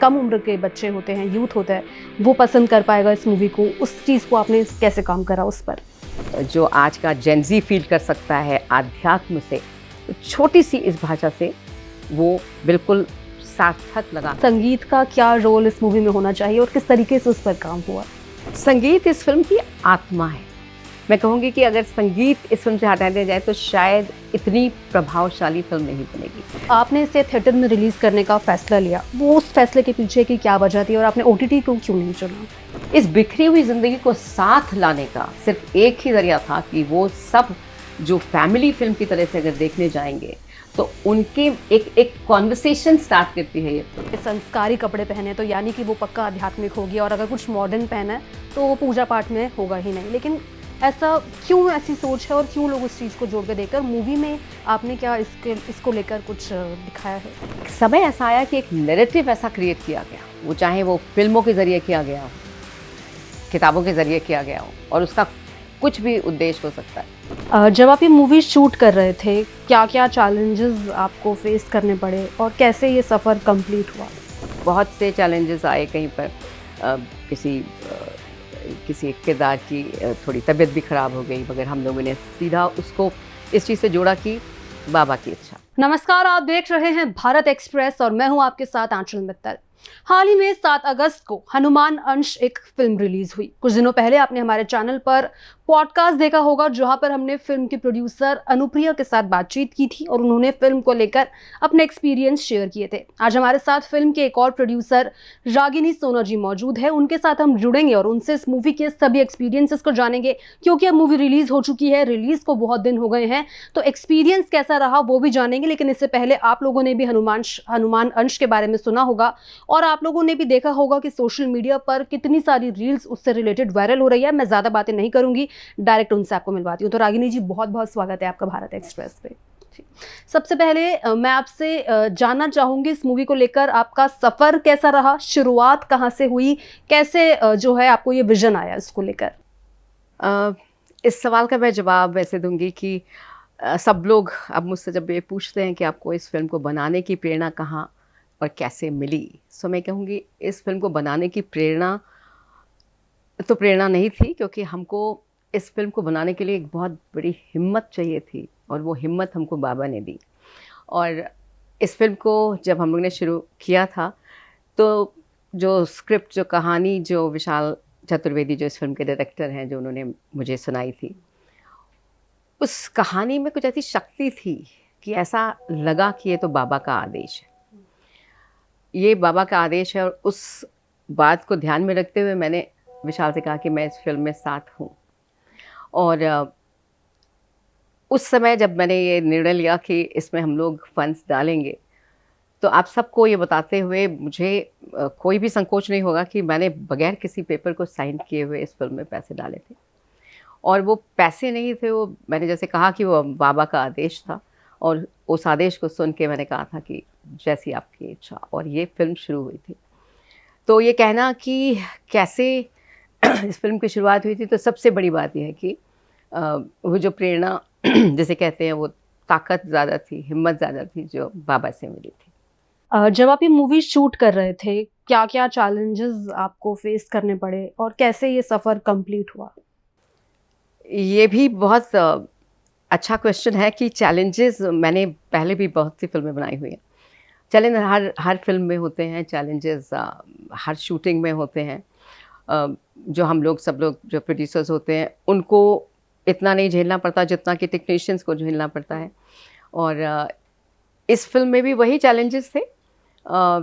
कम उम्र के बच्चे होते हैं, यूथ होता है, वो पसंद कर पाएगा इस मूवी को? उस चीज़ को आपने कैसे काम करा उस पर? जो आज का जेनजी फील कर सकता है आध्यात्म से, तो छोटी सी इस भाषा से वो बिल्कुल सार्थक लगा। संगीत का क्या रोल इस मूवी में होना चाहिए और किस तरीके से उस पर काम हुआ? संगीत इस फिल्म की आत्मा है। मैं कहूँगी कि अगर संगीत इस फिल्म से हटा दिया जाए तो शायद इतनी प्रभावशाली फिल्म नहीं बनेगी। आपने इसे थिएटर में रिलीज करने का फैसला लिया, वो उस फैसले के पीछे की क्या वजह थी और आपने ओटीटी को क्यों नहीं चुना? इस बिखरी हुई ज़िंदगी को साथ लाने का सिर्फ एक ही जरिया था कि वो सब जो फैमिली फिल्म की तरह से अगर देखने जाएंगे तो उनके एक कॉन्वर्सेशन स्टार्ट करती है। ये संस्कारी कपड़े पहने तो यानी कि वो पक्का आध्यात्मिक होगी, और अगर कुछ मॉडर्न पहना है तो वो पूजा पाठ में होगा ही नहीं। लेकिन ऐसा क्यों, ऐसी सोच है और क्यों लोग उस चीज़ को जोड़ के देखकर मूवी में आपने क्या इसको लेकर कुछ दिखाया है? समय ऐसा आया कि एक नैरेटिव ऐसा क्रिएट किया गया, वो चाहे वो फिल्मों के ज़रिए किया गया हो, किताबों के ज़रिए किया गया हो, और उसका कुछ भी उद्देश्य हो सकता है। जब आप ये मूवी शूट कर रहे थे, क्या क्या चैलेंजेस आपको फेस करने पड़े और कैसे ये सफ़र कंप्लीट हुआ? बहुत से चैलेंजेस आए। कहीं पर किसी एक किरदार की थोड़ी तबीयत भी ख़राब हो गई, मगर हम लोगों ने सीधा उसको इस चीज़ से जोड़ा कि बाबा की इच्छा। नमस्कार, आप देख रहे हैं भारत एक्सप्रेस और मैं हूं आपके साथ आंचल मित्तल। हाल ही में 7 अगस्त को हनुमान अंश एक फिल्म रिलीज हुई। कुछ दिनों पहले आपने हमारे चैनल पर पॉडकास्ट देखा होगा, जहां पर हमने फिल्म की प्रोड्यूसर अनुप्रिया के साथ बातचीत की थी और उन्होंने फिल्म को लेकर अपने एक्सपीरियंस शेयर किए थे। आज हमारे साथ फिल्म के एक और प्रोड्यूसर रागिनी सोना जी मौजूद है। उनके साथ हम जुड़ेंगे और उनसे इस मूवी के सभी एक्सपीरियंसेस को जानेंगे, क्योंकि अब मूवी रिलीज हो चुकी है, रिलीज को बहुत दिन हो गए हैं, तो एक्सपीरियंस कैसा रहा वो भी जानेंगे। लेकिन इससे पहले आप लोगों ने भी हनुमान अंश के बारे में सुना होगा और आप लोगों ने भी देखा होगा कि सोशल मीडिया पर कितनी सारी रील्स उससे रिलेटेड वायरल हो रही है। मैं ज़्यादा बातें नहीं करूंगी, डायरेक्ट उनसे आपको मिलवाती हूँ। तो रागिनी जी, बहुत बहुत स्वागत है आपका भारत एक्सप्रेस पे। सबसे पहले मैं आपसे जानना चाहूंगी, इस मूवी को लेकर आपका सफ़र कैसा रहा? शुरुआत कहाँ से हुई? कैसे जो है आपको ये विजन आया इसको लेकर? इस सवाल का मैं जवाब वैसे दूंगी कि सब लोग अब मुझसे जब ये पूछते हैं कि आपको इस फिल्म को बनाने की प्रेरणा कहाँ और कैसे मिली, सो मैं कहूँगी इस फिल्म को बनाने की प्रेरणा नहीं थी, क्योंकि हमको इस फिल्म को बनाने के लिए एक बहुत बड़ी हिम्मत चाहिए थी, और वो हिम्मत हमको बाबा ने दी। और इस फिल्म को जब हम लोग ने शुरू किया था तो जो स्क्रिप्ट, जो कहानी, जो विशाल चतुर्वेदी जो इस फिल्म के डायरेक्टर हैं, जो उन्होंने मुझे सुनाई थी, उस कहानी में कुछ ऐसी शक्ति थी कि ऐसा लगा कि ये तो बाबा का आदेश है, ये बाबा का आदेश है। और उस बात को ध्यान में रखते हुए मैंने विशाल से कहा कि मैं इस फिल्म में साथ हूँ। और उस समय जब मैंने ये निर्णय लिया कि इसमें हम लोग फंड्स डालेंगे, तो आप सबको ये बताते हुए मुझे कोई भी संकोच नहीं होगा कि मैंने बगैर किसी पेपर को साइन किए हुए इस फिल्म में पैसे डाले थे। और वो पैसे नहीं थे, वो मैंने जैसे कहा कि वो बाबा का आदेश था, और उस आदेश को सुन के मैंने कहा था कि जैसी आपकी इच्छा, और ये फिल्म शुरू हुई थी। तो ये कहना कि कैसे इस फिल्म की शुरुआत हुई थी, तो सबसे बड़ी बात यह है कि वो जो प्रेरणा जिसे कहते हैं, वो ताकत ज़्यादा थी, हिम्मत ज़्यादा थी जो बाबा से मिली थी। जब आप ये मूवी शूट कर रहे थे, क्या क्या चैलेंजेस आपको फेस करने पड़े और कैसे ये सफ़र कंप्लीट हुआ? ये भी बहुत अच्छा क्वेश्चन है कि चैलेंजेस मैंने पहले भी बहुत सी फिल्में बनाई हुई हैं। चैलेंज हर फिल्म में होते हैं, चैलेंजेस हर शूटिंग में होते हैं। जो हम लोग सब लोग जो प्रोड्यूसर्स होते हैं उनको इतना नहीं झेलना पड़ता जितना कि टेक्नीशियंस को झेलना पड़ता है। और इस फिल्म में भी वही चैलेंजेस थे।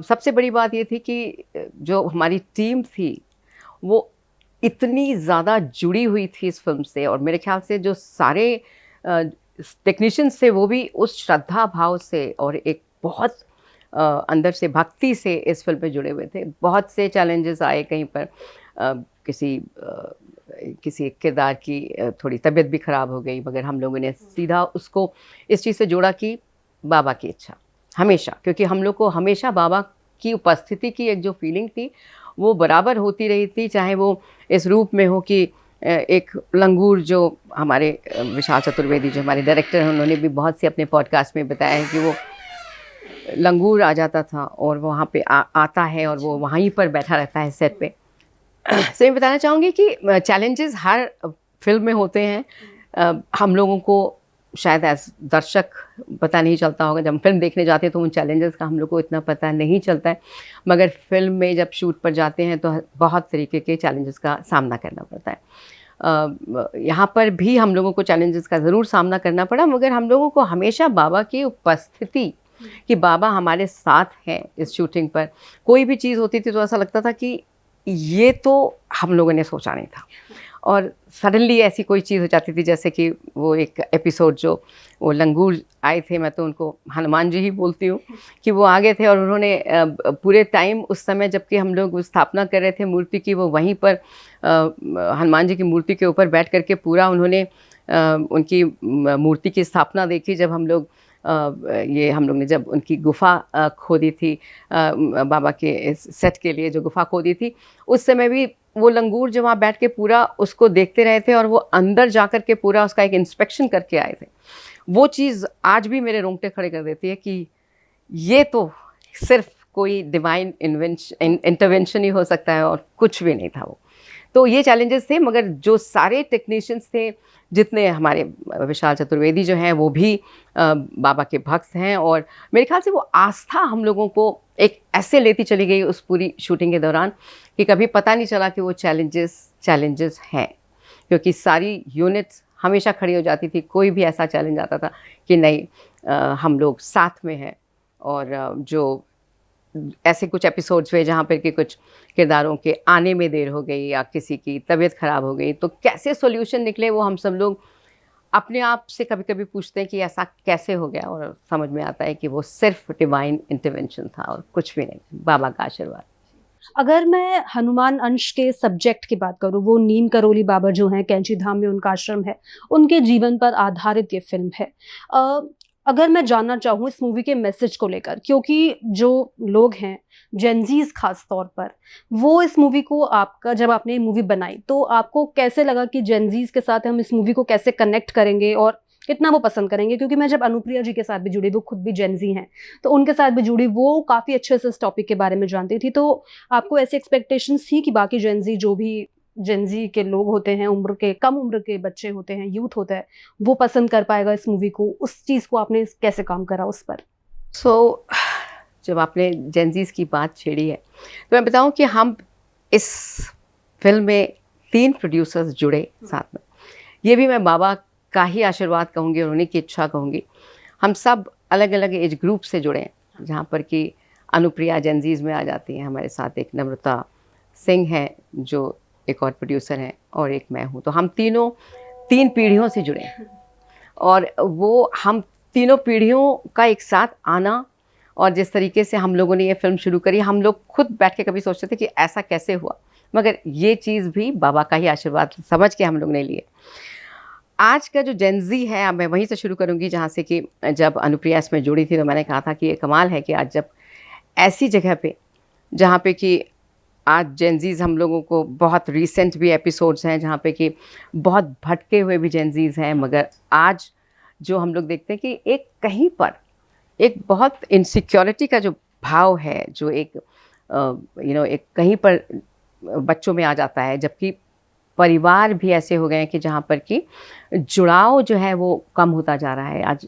सबसे बड़ी बात ये थी कि जो हमारी टीम थी वो इतनी ज़्यादा जुड़ी हुई थी इस फिल्म से, और मेरे ख्याल से जो सारे टेक्नीशियंस थे वो भी उस श्रद्धा भाव से और एक बहुत अंदर से भक्ति से इस फिल्म पे जुड़े हुए थे। बहुत से चैलेंजेस आए। कहीं पर किसी एक किरदार की थोड़ी तबीयत भी ख़राब हो गई, मगर हम लोगों ने सीधा उसको इस चीज़ से जोड़ा कि बाबा की इच्छा हमेशा, क्योंकि हम लोग को हमेशा बाबा की उपस्थिति की एक जो फीलिंग थी वो बराबर होती रही थी, चाहे वो इस रूप में हो कि एक लंगूर जो हमारे विशाल चतुर्वेदी जो हमारे डायरेक्टर हैं, उन्होंने भी बहुत से अपने पॉडकास्ट में बताया है कि वो लंगूर आ जाता था और वो वहाँ पे आता है और वो वहीं पर बैठा रहता है सेट पे। तो मैं बताना चाहूँगी कि चैलेंजेस हर फिल्म में होते हैं। हम लोगों को शायद एज दर्शक पता नहीं चलता होगा, जब हम फिल्म देखने जाते हैं तो उन चैलेंजेस का हम लोग को इतना पता नहीं चलता है, मगर फिल्म में जब शूट पर जाते हैं तो बहुत तरीके के चैलेंजेस का सामना करना पड़ता है। यहाँ पर भी हम लोगों को चैलेंजेस का ज़रूर सामना करना पड़ा, मगर हम लोगों को हमेशा बाबा की उपस्थिति, कि बाबा हमारे साथ हैं इस शूटिंग पर। कोई भी चीज़ होती थी तो ऐसा लगता था कि ये तो हम लोगों ने सोचा नहीं था, और सडनली ऐसी कोई चीज़ हो जाती थी, जैसे कि वो एक एपिसोड जो वो लंगूर आए थे, मैं तो उनको हनुमान जी ही बोलती हूँ, कि वो आ गए थे और उन्होंने पूरे टाइम उस समय जबकि हम लोग स्थापना कर रहे थे मूर्ति की, वो वहीं पर हनुमान जी की मूर्ति के ऊपर बैठ करके पूरा उन्होंने उनकी मूर्ति की स्थापना देखी। जब हम लोग हम लोग ने जब उनकी गुफा खोदी थी, बाबा के सेट के लिए जो गुफा खोदी थी, उस समय भी वो लंगूर जो वहाँ बैठ के पूरा उसको देखते रहे थे और वो अंदर जा कर के पूरा उसका एक इंस्पेक्शन करके आए थे। वो चीज़ आज भी मेरे रोंगटे खड़े कर देती है कि ये तो सिर्फ कोई डिवाइन इंटरवेंशन ही हो सकता है और कुछ भी नहीं था वो। तो ये चैलेंजेस थे, मगर जो सारे टेक्नीशियंस थे, जितने हमारे विशाल चतुर्वेदी जो हैं वो भी बाबा के भक्त हैं, और मेरे ख्याल से वो आस्था हम लोगों को एक ऐसे लेती चली गई उस पूरी शूटिंग के दौरान कि कभी पता नहीं चला कि वो चैलेंजेस हैं, क्योंकि सारी यूनिट्स हमेशा खड़ी हो जाती थी। कोई भी ऐसा चैलेंज आता था कि नहीं, हम लोग साथ में हैं। और जो ऐसे कुछ एपिसोड्स हुए जहाँ पर कि कुछ किरदारों के आने में देर हो गई या किसी की तबीयत ख़राब हो गई, तो कैसे सॉल्यूशन निकले वो हम सब लोग अपने आप से कभी कभी पूछते हैं कि ऐसा कैसे हो गया, और समझ में आता है कि वो सिर्फ डिवाइन इंटरवेंशन था और कुछ भी नहीं, बाबा का आशीर्वाद। अगर मैं हनुमान अंश के सब्जेक्ट की बात करूं, वो नीम करोली बाबा जो हैं, कैंची धाम में उनका आश्रम है, उनके जीवन पर आधारित ये फिल्म है। अगर मैं जानना चाहूँ इस मूवी के मैसेज को लेकर, क्योंकि जो लोग हैं जेनजीज खास तौर पर, वो इस मूवी को आपका जब आपने ये मूवी बनाई तो आपको कैसे लगा कि जेनजीज के साथ हम इस मूवी को कैसे कनेक्ट करेंगे और कितना वो पसंद करेंगे? क्योंकि मैं जब अनुप्रिया जी के साथ भी जुड़ी, वो खुद भी जेनजी हैं, तो उनके साथ भी जुड़ी, वो काफ़ी अच्छे से इस टॉपिक के बारे में जानती थी। तो आपको ऐसी एक्सपेक्टेशंस थी कि बाकी जेनजी जो भी जेनजी के लोग होते हैं, उम्र के कम उम्र के बच्चे होते हैं, यूथ होता है, वो पसंद कर पाएगा इस मूवी को? उस चीज़ को आपने कैसे काम करा उस पर? जब आपने जेनजीज की बात छेड़ी है तो मैं बताऊं कि हम इस फिल्म में 3 प्रोड्यूसर्स जुड़े साथ में। ये भी मैं बाबा का ही आशीर्वाद कहूँगी और उन्हीं की इच्छा कहूँगी। हम सब अलग अलग एज ग्रुप से जुड़े हैं, जहाँ पर कि अनुप्रिया जेनजीज में आ जाती हैं, हमारे साथ एक नम्रता सिंह है जो एक और प्रोड्यूसर हैं, और एक मैं हूँ। तो हम तीनों 3 पीढ़ियों से जुड़े हैं, और वो हम तीनों पीढ़ियों का एक साथ आना, और जिस तरीके से हम लोगों ने ये फिल्म शुरू करी, हम लोग खुद बैठ के कभी सोचते थे कि ऐसा कैसे हुआ, मगर ये चीज़ भी बाबा का ही आशीर्वाद समझ के हम लोग ने लिए। आज का जो जेनजी है, अब मैं वहीं से शुरू करूंगी जहाँ से कि जब अनुप्रिया इसमें जुड़ी थी तो मैंने कहा था कि ये कमाल है कि आज जब ऐसी जगह पे जहाँ पे कि आज जेनजीज हम लोगों को, बहुत रीसेंट भी एपिसोड्स हैं जहाँ पे कि बहुत भटके हुए भी जेनजीज हैं, मगर आज जो हम लोग देखते हैं कि एक कहीं पर एक बहुत इनसिक्योरिटी का जो भाव है, जो एक एक कहीं पर बच्चों में आ जाता है, जबकि परिवार भी ऐसे हो गए हैं कि जहाँ पर कि जुड़ाव जो है वो कम होता जा रहा है। आज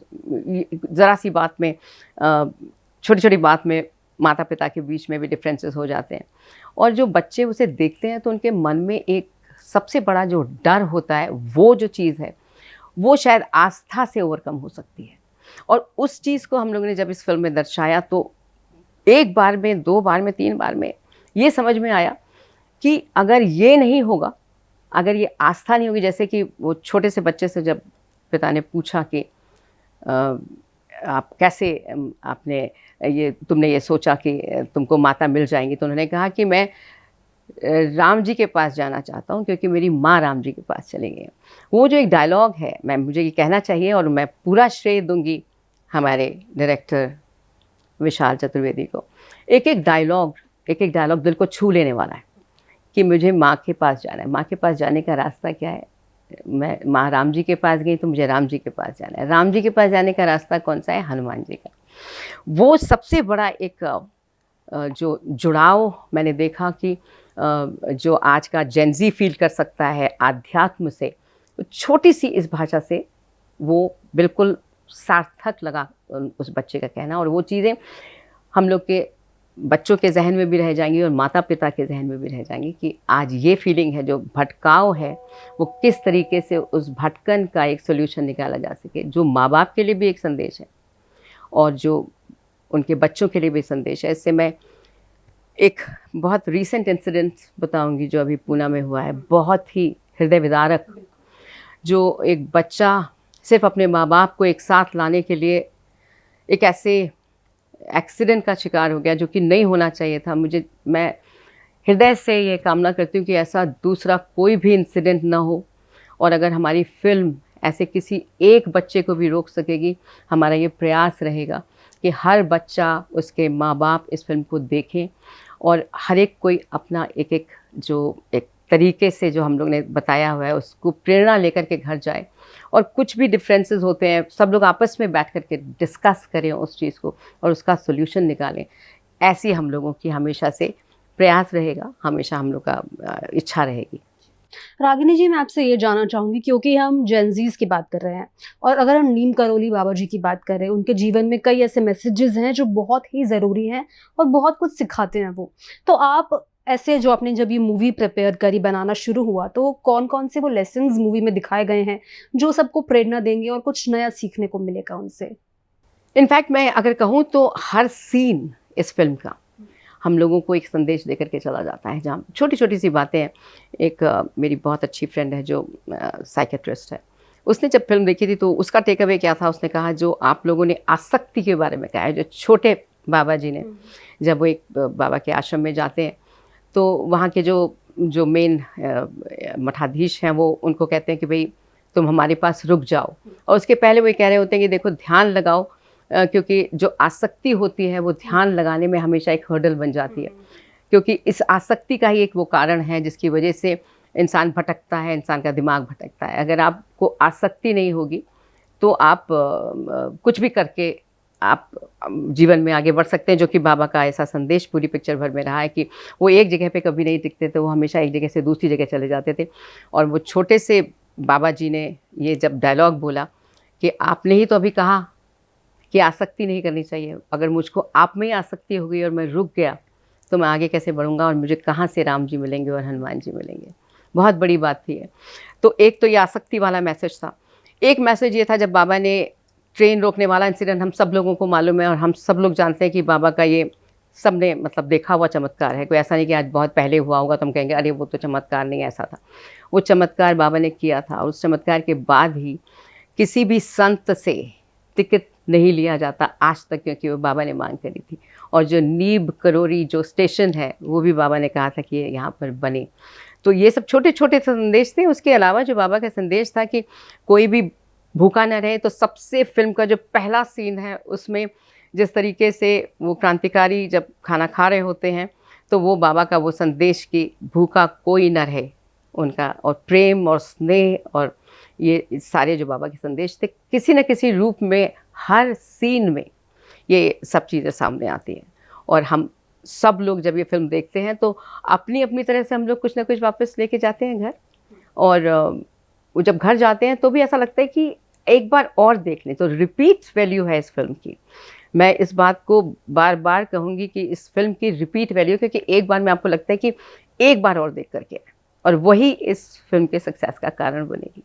ज़रा सी बात में, छोटी छोटी बात में माता पिता के बीच में भी डिफरेंसेस हो जाते हैं, और जो बच्चे उसे देखते हैं तो उनके मन में एक सबसे बड़ा जो डर होता है, वो जो चीज़ है वो शायद आस्था से ओवरकम हो सकती है। और उस चीज़ को हम लोगों ने जब इस फिल्म में दर्शाया तो एक बार में, 2 बार में, 3 बार में ये समझ में आया कि अगर ये नहीं होगा, अगर ये आस्था नहीं होगी, जैसे कि वो छोटे से बच्चे से जब पिता ने पूछा कि आप कैसे, तुमने ये सोचा कि तुमको माता मिल जाएंगी, तो उन्होंने कहा कि मैं राम जी के पास जाना चाहता हूँ क्योंकि मेरी माँ राम जी के पास चली गई। वो जो एक डायलॉग है, मुझे ये कहना चाहिए और मैं पूरा श्रेय दूंगी हमारे डायरेक्टर विशाल चतुर्वेदी को। एक एक डायलॉग दिल को छू लेने वाला है कि मुझे माँ के पास जाना है। माँ के पास जाने का रास्ता क्या है? मैं माँ राम जी के पास गई तो मुझे राम जी के पास जाना है। राम जी के पास जाने का रास्ता कौन सा है? हनुमान जी का। वो सबसे बड़ा एक जो जुड़ाव मैंने देखा कि जो आज का जेन ज़ी फ़ील कर सकता है आध्यात्म से, तो छोटी सी इस भाषा से वो बिल्कुल सार्थक लगा उस बच्चे का कहना। और वो चीज़ें हम लोग के बच्चों के ज़हन में भी रह जाएंगी और माता पिता के ज़हन में भी रह जाएंगी कि आज ये फीलिंग है, जो भटकाव है, वो किस तरीके से उस भटकन का एक सोल्यूशन निकाला जा सके, जो माँ बाप के लिए भी एक संदेश है और जो उनके बच्चों के लिए भी संदेश है। इससे मैं एक बहुत रीसेंट इंसिडेंट बताऊंगी जो अभी पूना में हुआ है, बहुत ही हृदय विदारक। जो एक बच्चा सिर्फ अपने माँ बाप को एक साथ लाने के लिए एक ऐसे एक्सीडेंट का शिकार हो गया जो कि नहीं होना चाहिए था। मैं हृदय से ये कामना करती हूँ कि ऐसा दूसरा कोई भी इंसिडेंट ना हो, और अगर हमारी फिल्म ऐसे किसी एक बच्चे को भी रोक सकेगी, हमारा ये प्रयास रहेगा कि हर बच्चा, उसके माँ बाप इस फिल्म को देखें और हर एक कोई अपना एक तरीके से जो हम लोग ने बताया हुआ है उसको प्रेरणा लेकर के घर जाए, और कुछ भी डिफरेंसेस होते हैं सब लोग आपस में बैठ कर के डिस्कस करें उस चीज़ को और उसका सोल्यूशन निकालें। ऐसी हम लोगों की हमेशा से प्रयास रहेगा, हमेशा हम लोग का इच्छा रहेगी। रागिनी जी, मैं आपसे ये जानना चाहूँगी, क्योंकि हम जेनज़ीज़ की बात कर रहे हैं और अगर हम नीम करोली बाबा जी की बात करें, उनके जीवन में कई ऐसे मैसेजेस हैं जो बहुत ही ज़रूरी हैं और बहुत कुछ सिखाते हैं वो। तो आप ऐसे, जो आपने जब ये मूवी प्रिपेयर करी, बनाना शुरू हुआ, तो कौन-कौन से वो लेसन्स मूवी में दिखाए गए हैं जो सबको प्रेरणा देंगे और कुछ नया सीखने को मिलेगा उनसे? इनफैक्ट मैं अगर कहूँ तो हर सीन इस फिल्म का हम लोगों को एक संदेश देकर के चला जाता है, जहाँ छोटी-छोटी सी बातें हैं। एक मेरी बहुत अच्छी फ्रेंड है जो साइकियाट्रिस्ट है, उसने जब फिल्म देखी थी तो उसका टेक अवे क्या था, उसने कहा जो आप लोगों ने आसक्ति के बारे में कहा है, जो छोटे बाबा जी ने जब वो एक बाबा के आश्रम में जाते हैं तो वहाँ के जो मेन मठाधीश हैं वो उनको कहते हैं कि भाई तुम हमारे पास रुक जाओ, और उसके पहले वो ये कह रहे होते हैं कि देखो ध्यान लगाओ, क्योंकि जो आसक्ति होती है वो ध्यान लगाने में हमेशा एक हर्डल बन जाती है, क्योंकि इस आसक्ति का ही एक वो कारण है जिसकी वजह से इंसान भटकता है, इंसान का दिमाग भटकता है। अगर आपको आसक्ति नहीं होगी तो आप कुछ भी करके आप जीवन में आगे बढ़ सकते हैं, जो कि बाबा का ऐसा संदेश पूरी पिक्चर भर में रहा है कि वो एक जगह पे कभी नहीं टिकते थे, वो हमेशा एक जगह से दूसरी जगह चले जाते थे। और वो छोटे से बाबा जी ने ये जब डायलॉग बोला कि आपने ही तो अभी कहा कि आसक्ति नहीं करनी चाहिए, अगर मुझको आप में ही आसक्ति हो गई और मैं रुक गया तो मैं आगे कैसे बढ़ूँगा, और मुझे कहाँ से राम जी मिलेंगे और हनुमान जी मिलेंगे। बहुत बड़ी बात थी। तो एक तो ये आसक्ति वाला मैसेज था। एक मैसेज ये था, जब बाबा ने ट्रेन रोकने वाला इंसिडेंट हम सब लोगों को मालूम है और हम सब लोग जानते हैं कि बाबा का ये सबने मतलब देखा हुआ चमत्कार है, कोई ऐसा नहीं कि आज बहुत पहले हुआ होगा तो हम कहेंगे अरे वो तो चमत्कार नहीं, ऐसा था। वो चमत्कार बाबा ने किया था, और उस चमत्कार के बाद ही किसी भी संत से टिकट नहीं लिया जाता आज तक, क्योंकि वो बाबा ने मांग करी थी। और जो नीब करोरी जो स्टेशन है वो भी बाबा ने कहा था कि यहाँ पर बने। तो ये सब छोटे छोटे संदेश थे। उसके अलावा जो बाबा का संदेश था कि कोई भी भूखा न रहे, तो सबसे फिल्म का जो पहला सीन है उसमें जिस तरीके से वो क्रांतिकारी जब खाना खा रहे होते हैं तो वो बाबा का वो संदेश कि भूखा कोई न रहे उनका, और प्रेम और स्नेह और ये सारे जो बाबा के संदेश थे, किसी न किसी रूप में हर सीन में ये सब चीज़ें सामने आती हैं। और हम सब लोग जब ये फिल्म देखते हैं तो अपनी अपनी तरह से हम लोग कुछ ना कुछ वापस लेके जाते हैं घर, और वो जब घर जाते हैं तो भी ऐसा लगता है कि एक बार और देख लें। तो रिपीट वैल्यू है इस फिल्म की। मैं इस बात को बार बार कहूँगी कि इस फिल्म की रिपीट वैल्यू, क्योंकि एक बार में आपको लगता है कि एक बार और देख करके, और वही इस फिल्म के सक्सेस का कारण बनेगी।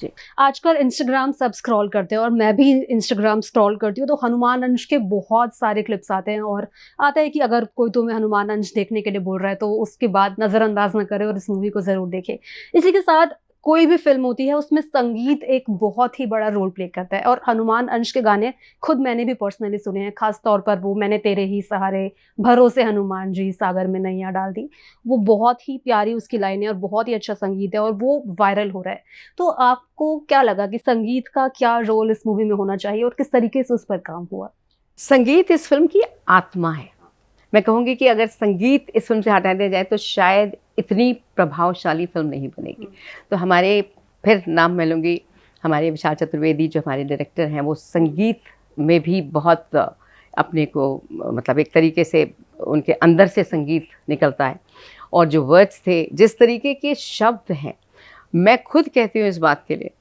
जी। आजकल इंस्टाग्राम सब स्क्रॉल करते हैं और मैं भी इंस्टाग्राम स्क्रॉल करती हूँ, तो हनुमान अंश के बहुत सारे क्लिप्स आते हैं और आता है कि अगर कोई तुम्हें हनुमान अंश देखने के लिए बोल रहा है तो उसके बाद नज़रअंदाज ना करे और इस मूवी को ज़रूर देखे। इसी के साथ कोई भी फिल्म होती है उसमें संगीत एक बहुत ही बड़ा रोल प्ले करता है, और हनुमान अंश के गाने खुद मैंने भी पर्सनली सुने हैं, खास तौर पर वो मैंने तेरे ही सहारे, भरोसे हनुमान जी, सागर में नैया डाल दी। वो बहुत ही प्यारी उसकी लाइनें और बहुत ही अच्छा संगीत है और वो वायरल हो रहा है। तो आपको क्या लगा कि संगीत का क्या रोल इस मूवी में होना चाहिए और किस तरीके से उस पर काम हुआ? संगीत इस फिल्म की आत्मा है। मैं कहूँगी कि अगर संगीत इस फिल्म से हटा दिया जाए तो शायद इतनी प्रभावशाली फिल्म नहीं बनेगी। तो हमारे, फिर नाम मैं लूँगी, हमारे विशाल चतुर्वेदी जो हमारे डायरेक्टर हैं, वो संगीत में भी बहुत अपने को, मतलब एक तरीके से उनके अंदर से संगीत निकलता है। और जो वर्ड्स थे, जिस तरीके के शब्द हैं, मैं खुद कहती हूँ इस बात के लिए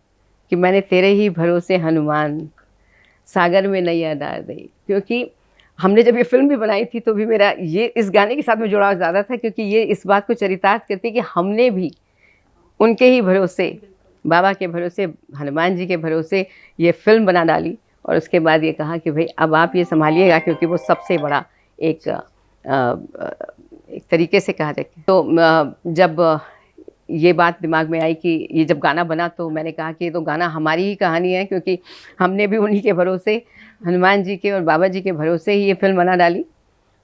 कि मैंने तेरे ही भरोसे हनुमान सागर में नैया डाल दी, क्योंकि हमने जब ये फिल्म भी बनाई थी तो भी मेरा ये इस गाने के साथ में जुड़ाव ज़्यादा था, क्योंकि ये इस बात को चरितार्थ करती है कि हमने भी उनके ही भरोसे, बाबा के भरोसे, हनुमान जी के भरोसे ये फिल्म बना डाली। और उसके बाद ये कहा कि भाई अब आप ये संभालिएगा, क्योंकि वो सबसे बड़ा एक तरीके से कहा जाए तो जब ये बात दिमाग में आई कि ये जब गाना बना, तो मैंने कहा कि ये तो गाना हमारी ही कहानी है, क्योंकि हमने भी उन्हीं के भरोसे, हनुमान जी के और बाबा जी के भरोसे ही ये फिल्म बना डाली।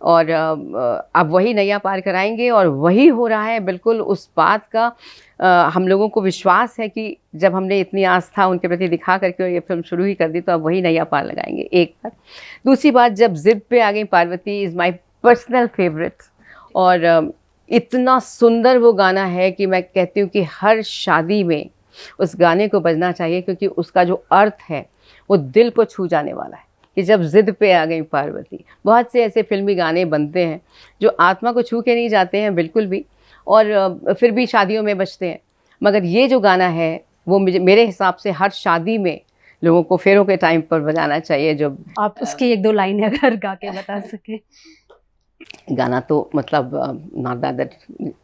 और अब वही नैया पार कराएंगे, और वही हो रहा है। बिल्कुल उस बात का हम लोगों को विश्वास है कि जब हमने इतनी आस्था उनके प्रति दिखा करके और ये फिल्म शुरू ही कर दी, तो अब वही नैया पार लगाएंगे, एक बात। दूसरी बात, जब जिद पे आ गई Parvati is my personal favourite, और इतना सुंदर वो गाना है कि मैं कहती हूँ कि हर शादी में उस गाने को बजना चाहिए, क्योंकि उसका जो अर्थ है वो दिल को छू जाने वाला है कि जब जिद पे आ गई पार्वती। बहुत से ऐसे फिल्मी गाने बनते हैं जो आत्मा को छू के नहीं जाते हैं बिल्कुल भी, और फिर भी शादियों में बजते हैं, मगर ये जो गाना है वो मेरे हिसाब से हर शादी में लोगों को फेरों के टाइम पर बजाना चाहिए। जो आप उसकी एक दो लाइनें अगर गा के बता सके। गाना तो मतलब नॉट दैट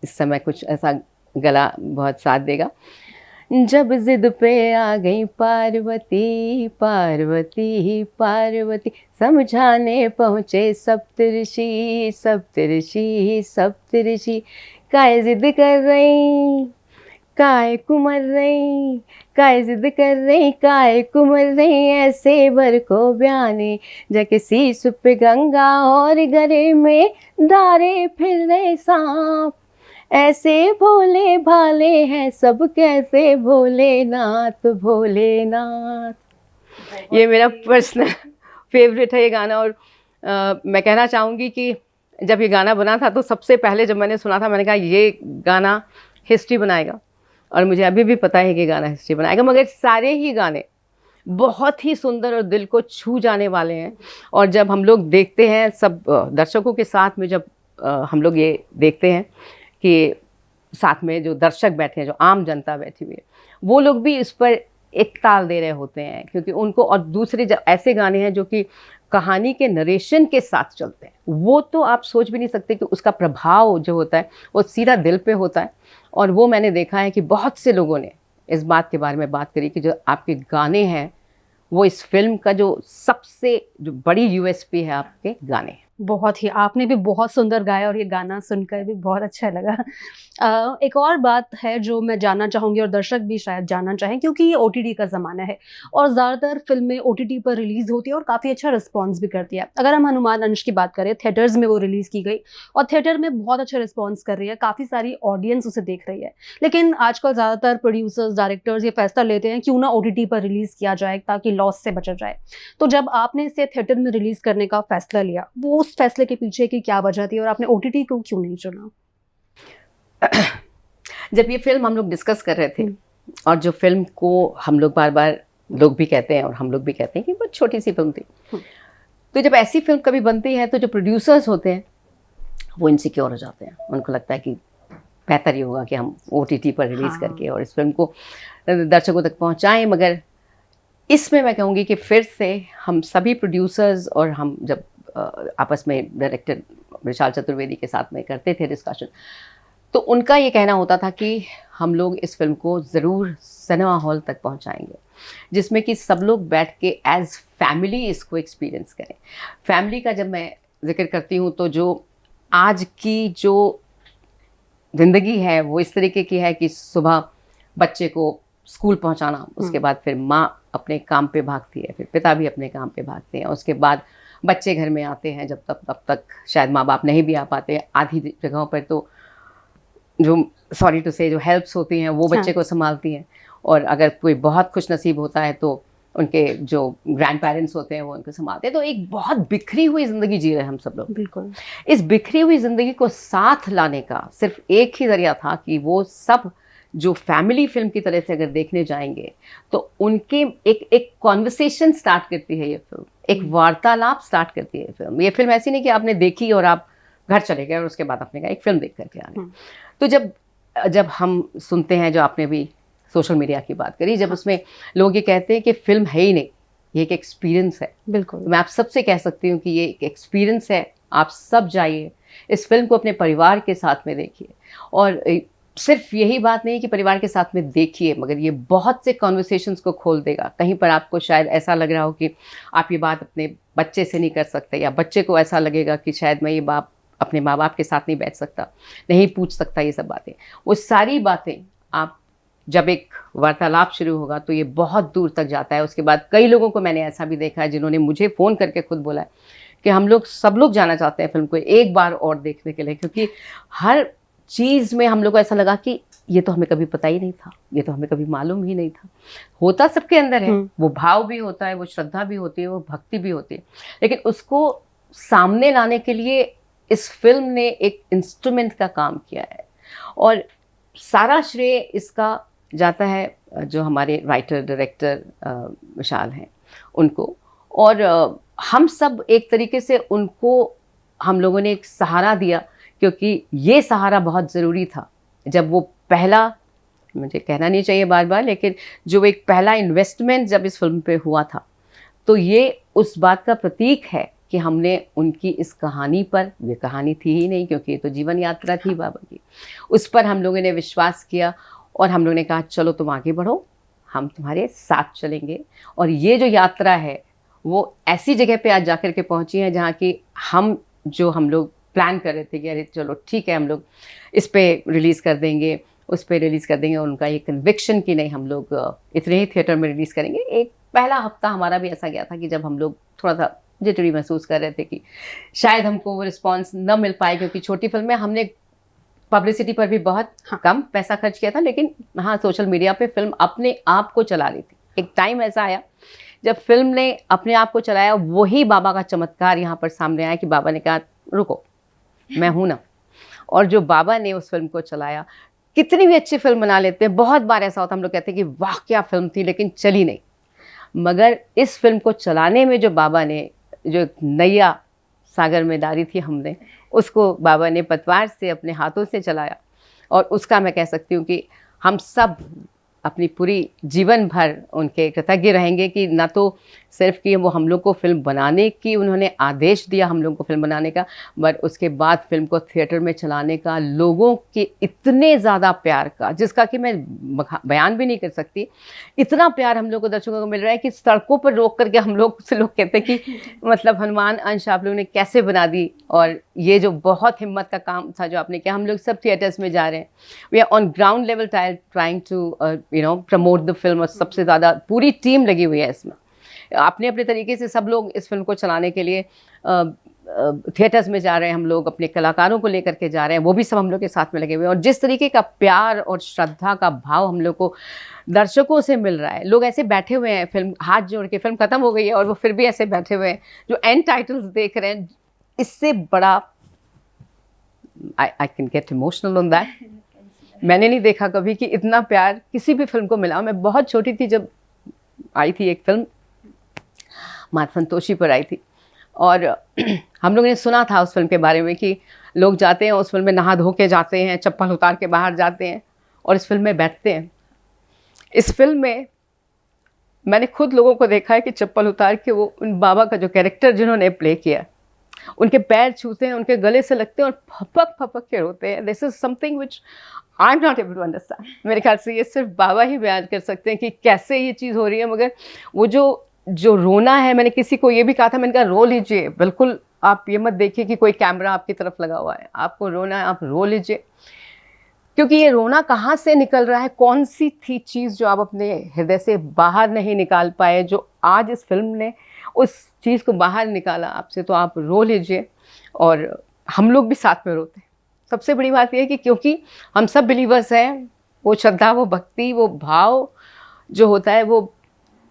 इस समय कुछ ऐसा गला बहुत साथ देगा। जब जिद पे आ गई पार्वती, पार्वती पार्वती, समझाने पहुँचे सप्तऋषि, सप्तऋषि सप्तऋषि, काय जिद कर रही, काय कुमर रही, काय जिद कर रही, काय कुमर रही, ऐसे बर को बयाने, जके शीश पे गंगा और गले में डारे फिर रहे सांप, ऐसे भोले भाले हैं सब, कैसे भोलेनाथ भोलेनाथ। ये मेरा पर्सनल फेवरेट है ये गाना। और मैं कहना चाहूँगी कि जब ये गाना बना था तो सबसे पहले जब मैंने सुना था, मैंने कहा ये गाना हिस्ट्री बनाएगा, और मुझे अभी भी पता है कि गाना हिस्ट्री बनाएगा। मगर सारे ही गाने बहुत ही सुंदर और दिल को छू जाने वाले हैं। और जब हम लोग देखते हैं, सब दर्शकों के साथ में जब हम लोग ये देखते हैं कि साथ में जो दर्शक बैठे हैं, जो आम जनता बैठी हुई है, वो लोग भी इस पर एक ताल दे रहे होते हैं, क्योंकि उनको, और दूसरे जब ऐसे गाने हैं जो कि कहानी के नरेशन के साथ चलते हैं, वो तो आप सोच भी नहीं सकते कि उसका प्रभाव जो होता है वो सीधा दिल पे होता है। और वो मैंने देखा है कि बहुत से लोगों ने इस बात के बारे में बात करी कि जो आपके गाने हैं वो इस फिल्म का जो सबसे जो बड़ी यूएसपी है, आपके गाने हैं। बहुत ही, आपने भी बहुत सुंदर गाया और ये गाना सुनकर भी बहुत अच्छा लगा। एक और बात है जो मैं जानना चाहूँगी और दर्शक भी शायद जानना चाहें, क्योंकि ये ओटीटी का ज़माना है और ज़्यादातर फिल्में ओटीटी पर रिलीज़ होती है और काफ़ी अच्छा रिस्पॉन्स भी करती है। अगर हम हनुमान अंश की बात करें, थिएटर्स में वो रिलीज़ की गई और थिएटर में बहुत अच्छा रिस्पॉन्स कर रही है, काफ़ी सारी ऑडियंस उसे देख रही है। लेकिन आजकल ज़्यादातर प्रोड्यूसर्स, डायरेक्टर्स ये फैसला लेते हैं क्यों ना ओटीटी पर रिलीज़ किया जाए ताकि लॉस से बचा जाए। तो जब आपने इसे थिएटर में रिलीज़ करने का फैसला लिया, वो उस फैसले के पीछे की क्या वजह थी और आपने ओटीटी को क्यों नहीं चुना? जब ये फिल्म हम लोग डिस्कस कर रहे थे, और जो फिल्म को हम लोग बार बार, लोग भी कहते हैं और हम लोग भी कहते हैं कि बहुत छोटी सी फिल्म थी, तो जब ऐसी फिल्म कभी बनती है तो जो प्रोड्यूसर्स होते हैं वो इनसिक्योर हो जाते हैं। उनको लगता है कि बेहतर ही होगा कि हम ओटीटी पर रिलीज़ करके और इस फिल्म को दर्शकों तक पहुंचाएं। मगर इसमें मैं कहूँगी कि फिर से हम सभी प्रोड्यूसर्स और हम जब आपस में डायरेक्टर विशाल चतुर्वेदी के साथ में करते थे डिस्कशन, तो उनका ये कहना होता था कि हम लोग इस फिल्म को ज़रूर सिनेमा हॉल तक पहुंचाएंगे, जिसमें कि सब लोग बैठ के एज फैमिली इसको एक्सपीरियंस करें। फैमिली का जब मैं जिक्र करती हूँ तो जो आज की जो ज़िंदगी है वो इस तरीके की है कि सुबह बच्चे को स्कूल पहुंचाना, उसके बाद फिर माँ अपने काम पे भागती है, फिर पिता भी अपने काम पे भागते हैं, उसके बाद बच्चे घर में आते हैं, जब तब तक शायद माँ बाप नहीं भी आ पाते। आधी जगहों पर तो जो सॉरी टू से जो हेल्प्स होती हैं वो बच्चे को संभालती हैं, और अगर कोई बहुत खुश नसीब होता है तो उनके जो ग्रैंड पेरेंट्स होते हैं वो उनको संभालते हैं। तो एक बहुत बिखरी हुई ज़िंदगी जी रहे हैं हम सब लोग। बिल्कुल। इस बिखरी हुई ज़िंदगी को साथ लाने का सिर्फ एक ही ज़रिया था कि वो सब जो फैमिली फिल्म की तरह से अगर देखने जाएंगे तो उनके एक कॉन्वर्सेशन स्टार्ट करती है ये फिल्म, एक वार्तालाप स्टार्ट करती है ये फिल्म। ये फिल्म ऐसी नहीं कि आपने देखी और आप घर चले गए और उसके बाद आपने कहा एक फिल्म देख करके आ गए। तो जब हम सुनते हैं, जो आपने भी सोशल मीडिया की बात करी, जब उसमें लोग ये कहते हैं कि फिल्म है ही नहीं, ये एक एक्सपीरियंस है। बिल्कुल। मैं आप सबसे कह सकती हूँ कि ये एक एक्सपीरियंस है। आप सब जाइए, इस फिल्म को अपने परिवार के साथ में देखिए। और सिर्फ यही बात नहीं कि परिवार के साथ में देखिए, मगर ये बहुत से कॉन्वर्सेशंस को खोल देगा। कहीं पर आपको शायद ऐसा लग रहा हो कि आप ये बात अपने बच्चे से नहीं कर सकते, या बच्चे को ऐसा लगेगा कि शायद मैं ये बात अपने माँ बाप के साथ नहीं बैठ सकता, नहीं पूछ सकता ये सब बातें। वो सारी बातें आप जब एक वार्तालाप शुरू होगा तो ये बहुत दूर तक जाता है। उसके बाद कई लोगों को मैंने ऐसा भी देखा है जिन्होंने मुझे फ़ोन करके खुद बोला है कि हम लोग सब लोग जाना चाहते हैं फिल्म को एक बार और देखने के लिए, क्योंकि हर चीज़ में हम लोग को ऐसा लगा कि ये तो हमें कभी पता ही नहीं था, ये तो हमें कभी मालूम ही नहीं था। होता सबके अंदर है, वो भाव भी होता है, वो श्रद्धा भी होती है, वो भक्ति भी होती है, लेकिन उसको सामने लाने के लिए इस फिल्म ने एक इंस्ट्रूमेंट का काम किया है। और सारा श्रेय इसका जाता है जो हमारे राइटर डायरेक्टर विशाल हैं उनको। और हम सब एक तरीके से उनको हम लोगों ने एक सहारा दिया, क्योंकि ये सहारा बहुत ज़रूरी था। जब वो पहला, मुझे कहना नहीं चाहिए बार बार, लेकिन जो एक पहला इन्वेस्टमेंट जब इस फिल्म पे हुआ था, तो ये उस बात का प्रतीक है कि हमने उनकी इस कहानी पर, ये कहानी थी ही नहीं क्योंकि ये तो जीवन यात्रा थी बाबा की, उस पर हम लोगों ने विश्वास किया और हम लोगों ने कहा चलो तुम आगे बढ़ो, हम तुम्हारे साथ चलेंगे। और ये जो यात्रा है वो ऐसी जगह पे आज जाकर के पहुंची है जहाँ की हम लोग प्लान कर रहे थे कि अरे चलो ठीक है, हम लोग इस पे रिलीज़ कर देंगे, उस पे रिलीज़ कर देंगे, और उनका ये कन्विक्शन कि नहीं हम लोग इतने ही थिएटर में रिलीज़ करेंगे। एक पहला हफ्ता हमारा भी ऐसा गया था कि जब हम लोग थोड़ा सा जिटरी महसूस कर रहे थे कि शायद हमको वो रिस्पॉन्स न मिल पाए, क्योंकि छोटी फिल्म में हमने पब्लिसिटी पर भी बहुत कम पैसा खर्च किया था, लेकिन हाँ सोशल मीडिया पे फिल्म अपने आप को चला रही थी। एक टाइम ऐसा आया जब फिल्म ने अपने आप को चलाया, वही बाबा का चमत्कार यहाँ पर सामने आया कि बाबा ने कहा रुको, मैं हूँ ना। और जो बाबा ने उस फिल्म को चलाया, कितनी भी अच्छी फिल्म बना लेते हैं, बहुत बार ऐसा होता है हम लोग कहते हैं कि वाह क्या फिल्म थी, लेकिन चली नहीं। मगर इस फिल्म को चलाने में जो बाबा ने, जो एक नैया सागर में डाली थी हमने, उसको बाबा ने पतवार से अपने हाथों से चलाया। और उसका मैं कह सकती हूँ कि हम सब अपनी पूरी जीवन भर उनके कृतज्ञ रहेंगे कि ना तो सिर्फ कि वो हम लोग को फिल्म बनाने की उन्होंने आदेश दिया हम लोग को फिल्म बनाने का, बट उसके बाद फिल्म को थिएटर में चलाने का, लोगों के इतने ज़्यादा प्यार का, जिसका कि मैं बयान भी नहीं कर सकती। इतना प्यार हम लोग को, दर्शकों को मिल रहा है कि सड़कों पर रोक करके हम लोग से लोग कहते हैं कि मतलब हनुमान अंश आप लोगों ने कैसे बना दी। और ये जो बहुत हिम्मत का काम था जो आपने किया, हम लोग सब थिएटर्स में जा रहे हैं, we are on ground level trying to promote the film. और सबसे ज़्यादा पूरी टीम लगी हुई है इसमें, अपने अपने तरीके से सब लोग इस फिल्म को चलाने के लिए थिएटर्स में जा रहे हैं, हम लोग अपने कलाकारों को लेकर के जा रहे हैं, वो भी सब हम लोग के साथ में लगे हुए हैं। और जिस तरीके का प्यार और श्रद्धा का भाव हम लोग को दर्शकों से मिल रहा है, लोग ऐसे बैठे हुए हैं, फिल्म हाथ जोड़ के, फिल्म खत्म हो गई है और वो फिर भी ऐसे बैठे हुए हैं जो एंड टाइटल्स देख रहे हैं। इससे बड़ा I can get emotional on that. मैंने नहीं देखा कभी कि इतना प्यार किसी भी फिल्म को मिला। मैं बहुत छोटी थी जब आई थी एक फिल्म, माता संतोषी पर आई थी, और हम लोगों ने सुना था उस फिल्म के बारे में कि लोग जाते हैं उस फिल्म में, नहा धो के जाते हैं, चप्पल उतार के बाहर जाते हैं और इस फिल्म में बैठते हैं। इस फिल्म में मैंने खुद लोगों को देखा है कि चप्पल उतार के वो उन बाबा का जो कैरेक्टर जिन्होंने प्ले किया, उनके पैर छूते हैं, उनके गले से लगते हैं और फपक फपक के रोते हैं। This is something which I am not able to understand. मेरे ख्याल से ये सिर्फ बाबा ही बयान कर सकते हैं कि कैसे ये चीज़ हो रही है। मगर वो जो रोना है, मैंने किसी को ये भी कहा था, मैंने कहा रो लीजिए, बिल्कुल आप ये मत देखिए कि कोई कैमरा आपकी तरफ लगा हुआ है, आपको रोना है आप रो लीजिए। क्योंकि ये रोना कहाँ से निकल रहा है, कौन सी थी चीज़ जो आप अपने हृदय से बाहर नहीं निकाल पाए, जो आज इस फिल्म ने उस चीज़ को बाहर निकाला आपसे, तो आप रो लीजिए। और हम लोग भी साथ में रोते हैं। सबसे बड़ी बात यह है कि क्योंकि हम सब बिलीवर्स हैं, वो श्रद्धा, वो भक्ति, वो भाव जो होता है वो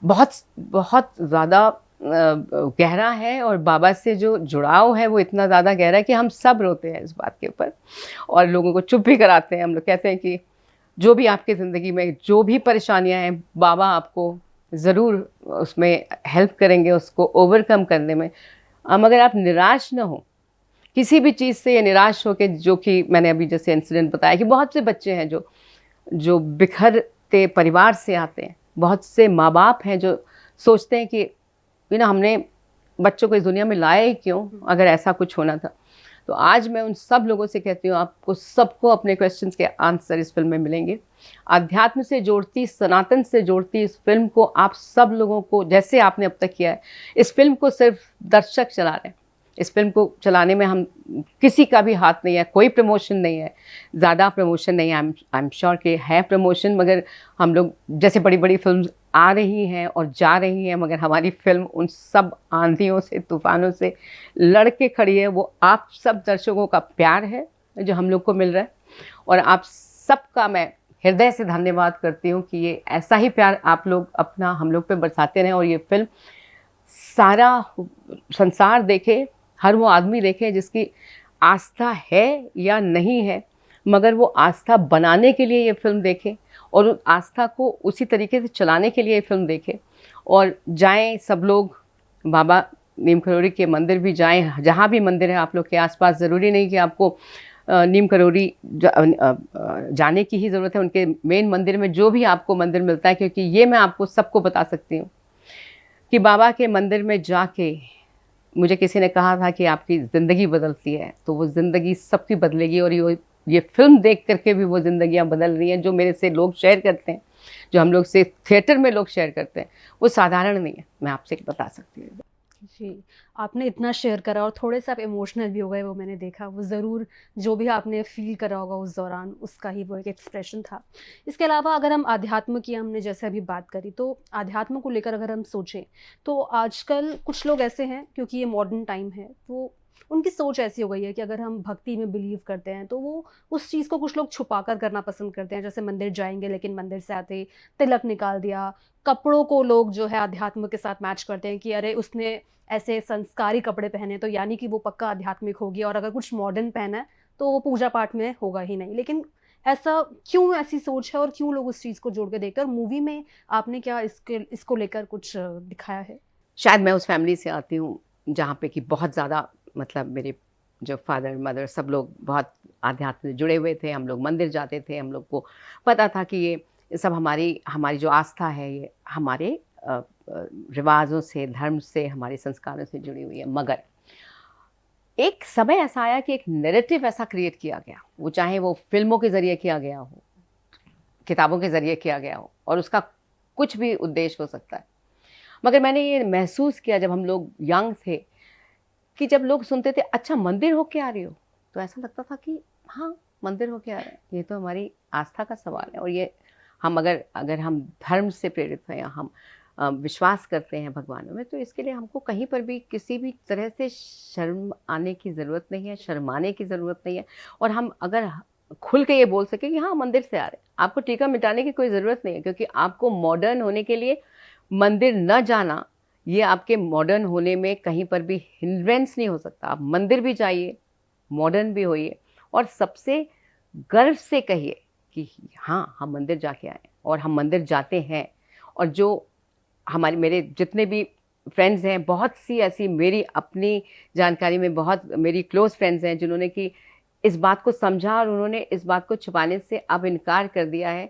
बहुत बहुत ज़्यादा गहरा है, और बाबा से जो जुड़ाव है वो इतना ज़्यादा गहरा है कि हम सब रोते हैं इस बात के ऊपर, और लोगों को चुप भी कराते हैं। हम लोग कहते हैं कि जो भी आपकी ज़िंदगी में जो भी परेशानियां हैं, बाबा आपको ज़रूर उसमें हेल्प करेंगे, उसको ओवरकम करने में। मगर आप निराश ना हो किसी भी चीज़ से, या निराश हो के, जो कि मैंने अभी जैसे इंसिडेंट बताया कि बहुत से बच्चे हैं जो जो बिखरते परिवार से आते हैं। बहुत से माँ बाप हैं जो सोचते हैं कि हमने बच्चों को इस दुनिया में लाया ही क्यों, अगर ऐसा कुछ होना था। तो आज मैं उन सब लोगों से कहती हूँ, आपको सबको अपने क्वेश्चंस के आंसर इस फिल्म में मिलेंगे। अध्यात्म से जोड़ती, सनातन से जोड़ती इस फिल्म को आप सब लोगों को, जैसे आपने अब तक किया है, इस फिल्म को सिर्फ दर्शक चला रहे हैं। इस फिल्म को चलाने में हम किसी का भी हाथ नहीं है, कोई प्रमोशन नहीं है, ज़्यादा प्रमोशन नहीं है। आई एम श्योर कि है प्रमोशन, मगर हम लोग जैसे बड़ी बड़ी फिल्म आ रही हैं और जा रही हैं, मगर हमारी फिल्म उन सब आंधियों से, तूफानों से लड़ के खड़ी है। वो आप सब दर्शकों का प्यार है जो हम लोग को मिल रहा है, और आप सबका मैं हृदय से धन्यवाद करती हूँ कि ये ऐसा ही प्यार आप लोग अपना हम लोग पे बरसाते रहें, और ये फिल्म सारा संसार देखे, हर वो आदमी देखे जिसकी आस्था है या नहीं है, मगर वो आस्था बनाने के लिए ये फिल्म देखे, और उस आस्था को उसी तरीके से चलाने के लिए ये फिल्म देखे। और जाएं सब लोग, बाबा नीम करोड़ी के मंदिर भी जाएं, जहाँ भी मंदिर है आप लोग के आसपास। ज़रूरी नहीं कि आपको नीम करोड़ी जाने की ही ज़रूरत है, उनके मेन मंदिर में जो भी आपको मंदिर मिलता है, क्योंकि ये मैं आपको सबको बता सकती हूँ कि बाबा के मंदिर में जाके, मुझे किसी ने कहा था कि आपकी ज़िंदगी बदलती है, तो वो ज़िंदगी सबकी बदलेगी। और ये फिल्म देख करके भी वो ज़िंदगियाँ बदल रही हैं। जो मेरे से लोग शेयर करते हैं, जो हम लोग से थिएटर में लोग शेयर करते हैं, वो साधारण नहीं है, मैं आपसे बता सकती हूँ। जी, आपने इतना शेयर करा और थोड़े से आप इमोशनल भी हो गए, वो मैंने देखा। वो ज़रूर जो भी आपने फ़ील करा होगा उस दौरान, उसका ही वो एक एक्सप्रेशन था। इसके अलावा अगर हम आध्यात्म की हमने जैसे अभी बात करी, तो आध्यात्म को लेकर अगर हम सोचें, तो आजकल कुछ लोग ऐसे हैं, क्योंकि ये मॉडर्न टाइम है, तो उनकी सोच ऐसी हो गई है कि अगर हम भक्ति में बिलीव करते हैं, तो वो उस चीज़ को कुछ लोग छुपा कर करना पसंद करते हैं। जैसे मंदिर जाएँगे, लेकिन मंदिर से आते तिलक निकाल दिया, कपड़ों को लोग जो है अध्यात्म के साथ मैच करते हैं कि अरे उसने ऐसे संस्कारी कपड़े पहने तो यानी कि वो पक्का आध्यात्मिक होगी, और अगर कुछ मॉडर्न पहना है तो वो पूजा पाठ में होगा ही नहीं। लेकिन ऐसा क्यों, ऐसी सोच है और क्यों लोग उस चीज़ को जोड़ के देखते हैं? और मूवी में आपने क्या इसको लेकर कुछ दिखाया है? शायद मैं उस फैमिली से आती हूँ जहाँ पे कि बहुत ज़्यादा, मतलब मेरे जो फादर मदर सब लोग बहुत आध्यात्म से जुड़े हुए थे। हम लोग मंदिर जाते थे, हम लोग को पता था कि ये सब हमारी हमारी जो आस्था है, ये हमारे रिवाजों से, धर्म से, हमारे संस्कारों से जुड़ी हुई है। मगर एक समय ऐसा आया कि एक नैरेटिव ऐसा क्रिएट किया गया, वो चाहे वो फिल्मों के ज़रिए किया गया हो, किताबों के ज़रिए किया गया हो, और उसका कुछ भी उद्देश्य हो सकता है। मगर मैंने ये महसूस किया जब हम लोग यंग थे, कि जब लोग सुनते थे अच्छा मंदिर होके आ रही हो, तो ऐसा लगता था कि हाँ, मंदिर होके आ रहे हैं, ये तो हमारी आस्था का सवाल है। और ये हम अगर हम धर्म से प्रेरित हैं, या हम विश्वास करते हैं भगवानों में, तो इसके लिए हमको कहीं पर भी किसी भी तरह से शर्म आने की ज़रूरत नहीं है, शर्माने की ज़रूरत नहीं है। और हम अगर खुल के ये बोल सकें कि हाँ, मंदिर से आ रहे हैं, आपको टीका मिटाने की कोई ज़रूरत नहीं है, क्योंकि आपको मॉडर्न होने के लिए मंदिर न जाना, ये आपके मॉडर्न होने में कहीं पर भी हिंड्रेंस नहीं हो सकता। आप मंदिर भी जाइए, मॉडर्न भी होइए, और सबसे गर्व से कहिए कि हाँ, हम मंदिर जाके आए और हम मंदिर जाते हैं। और जो मेरे जितने भी फ्रेंड्स हैं, बहुत सी ऐसी मेरी अपनी जानकारी में बहुत मेरी क्लोज़ फ्रेंड्स हैं जिन्होंने कि इस बात को समझा, और उन्होंने इस बात को छुपाने से अब इनकार कर दिया है।